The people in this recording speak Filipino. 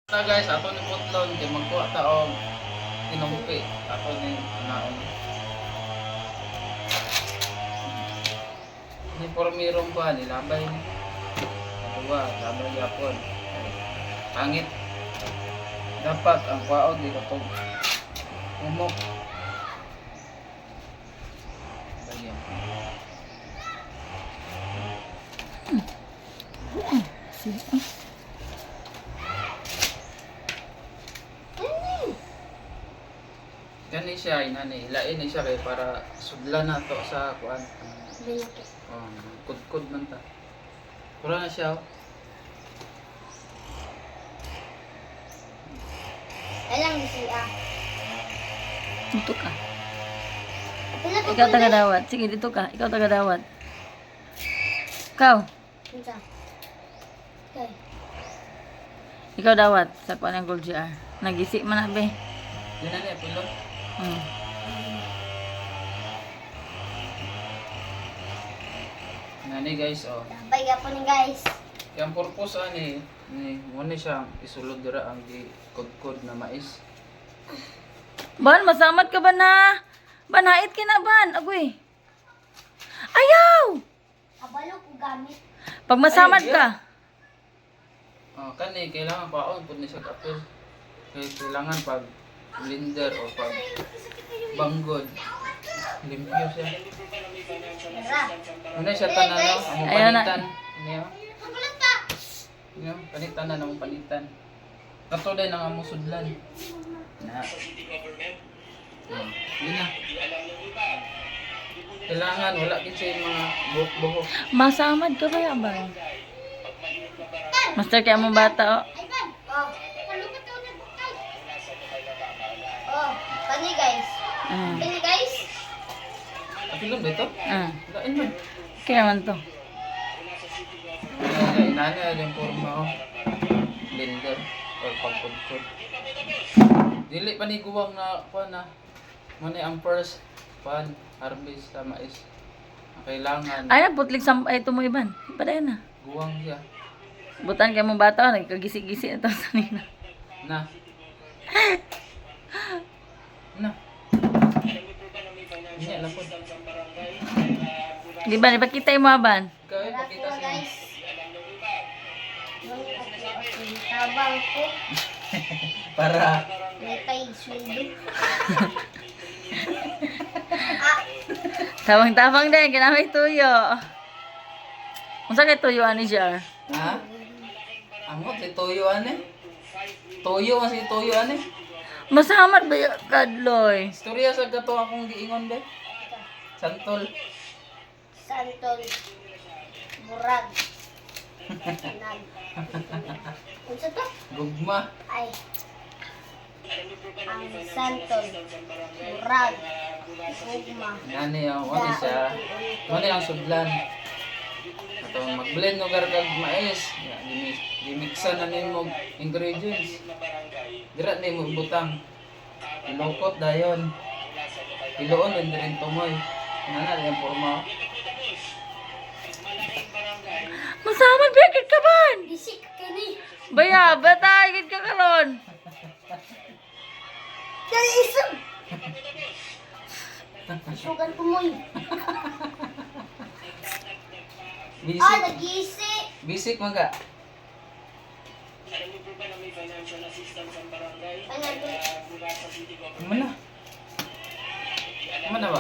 Ta guys, ato ni putlon kay magkuha ta og tinumpi. Ato ni naon. Ni pormirong pa nilabay ni. Aduwa, labay yapon. Pangit. Dapat ang kwaod di katog umok. Bagyan. Kani siya inani, ilain ni siya kay para sudlan na to sa kuan. Kudkod man ta. Pura na siya. Alang siya. Dito ka. Ikaw taga-dawat. Sige, dito ka. Ikaw taga-dawat. Ikaw. Punta. Okay. Ikaw dawat sa kuan ng Gold GR. Nagisi man na be. Di na ni pulo. Nani guys, oh. Sabay ka po ni guys. Yang purpose ani ni mo ni siya isulod dira ang di kudkod na mais. Ban, masamat ka ba na? Banhait ka na, ban. Agoy. Ayaw! Kabalo ko gamit. Pag masamad Ay, ka. Oh, kani kailangan paon pud ni sa kapil. Kaya kailangan pag blender o pag banggod. Limpyo siya. Tara. Ano siya tanan no? Ang Ayaw na. panitan. Niyo. Niyo, panitan na nang panitan. Kato din ang among sudlan. Na. Yun na. Kailangan wala kasi mga buhok-buhok. Masamad ka ba yan, ban? Master kaya mong bata, oh. Ay, ban. Oh, kalupit ko na bukay. Oh, kani guys. Kani guys. Apilon ba ito? Lain man. Kaya man to. Inana yung forma ko. Blender or pagkudkod. Dili pa ni guwang na kuan na. Muna ang first pan harvest sa mais. Ang kailangan Ay, putlik sa ay tumoy ban. Paday na. guwang siya. Butan kaya mong bata, nagkagisi-gisi na to sa nina. Na. Na. Niya na po. Di ba, ipakita mo, ban? Ikaw ay pakita Ako siya. guys. Tabang ko. Para Letay sweldo. Tabang-tabang din, kinamay tuyo. Kung saan kayo tuyo, ani Jar? ha? Amot si Toyo ane. Toyo kasi Toyo ane. Masamad ba yung kadloy? Istorya sa gato akong giingon be. Santol. Santol. Murag. Nag. Unsa to? Gugma. Ay. Ang santol. Murag. Ugma. Nani ang ano siya. Ano ang sudlan. Ato mag-blend no gargag mais. Gimiksan na nimo ingredients. Dira ni mo butang. Ilokot dayon. Iloon din rin tumoy. Nana yung forma. Masamad ba yung ka ban? Bisik kani. Baya, batay, gid ka karon. Dali isog. Sugan ko mo yun. Bisik. Nag-isi. Bisik mga. Ano to? Mana? Mana ba?